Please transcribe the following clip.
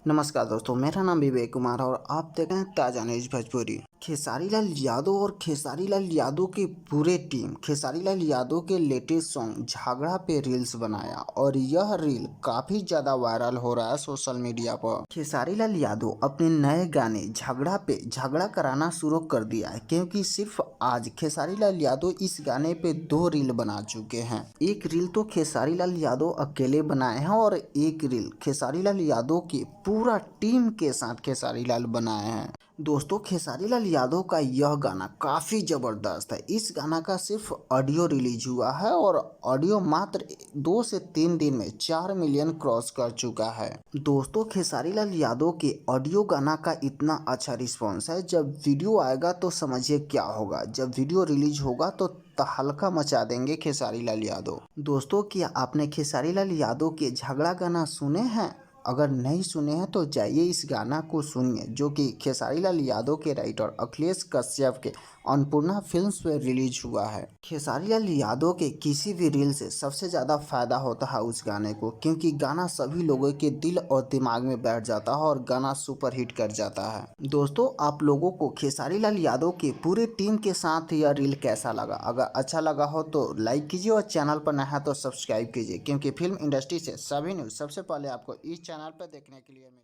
नमस्कार दोस्तों, मेरा नाम विवेक कुमार है और आप देख रहे हैं ताजा न्यूज भोजपुरी। खेसारी लाल यादव और खेसारी लाल यादव की पूरे टीम खेसारी लाल यादव के लेटेस्ट सॉन्ग झगड़ा पे रील्स बनाया और यह रील काफी ज्यादा वायरल हो रहा है सोशल मीडिया पर। खेसारी लाल यादव अपने नए गाने झगड़ा पे झगड़ा कराना शुरू कर दिया है, क्योंकि सिर्फ आज खेसारी लाल यादव इस गाने पे 2 रील बना चुके हैं। एक रील तो खेसारी लाल यादव अकेले बनाए हैं और एक रील खेसारी लाल यादव की पूरा टीम के साथ खेसारी लाल बनाए हैं। दोस्तों, खेसारी लाल यादव का यह गाना काफी जबरदस्त है। इस गाना का सिर्फ ऑडियो रिलीज हुआ है और ऑडियो मात्र 2 से 3 दिन में 4 मिलियन क्रॉस कर चुका है। दोस्तों, खेसारी लाल यादव के ऑडियो गाना का इतना अच्छा रिस्पॉन्स है, जब वीडियो आएगा तो समझिए क्या होगा। जब वीडियो रिलीज होगा तो तहलका मचा देंगे खेसारी लाल यादव। दोस्तों, क्या आपने खेसारी लाल यादव के झगड़ा गाना सुने हैं? अगर नहीं सुने हैं तो जाइए इस गाना को सुनिए, जो कि खेसारी लाल यादव के राइटर अखिलेश कश्यप के अन्नपूर्णा फिल्म्स पे रिलीज हुआ है। खेसारी लाल यादव के किसी भी रील से सबसे ज़्यादा फायदा होता है उस गाने को, क्योंकि गाना सभी लोगों के दिल और दिमाग में बैठ जाता है और गाना सुपर हिट कर जाता है। दोस्तों, आप लोगों को खेसारी लाल यादव के पूरे टीम के साथ यह रील कैसा लगा? अगर अच्छा लगा हो तो लाइक कीजिए और चैनल पर नया है तो सब्सक्राइब कीजिए, क्योंकि फिल्म इंडस्ट्री से सभी न्यूज़ सबसे पहले आपको इस चैनल पर देखने के लिए मिले।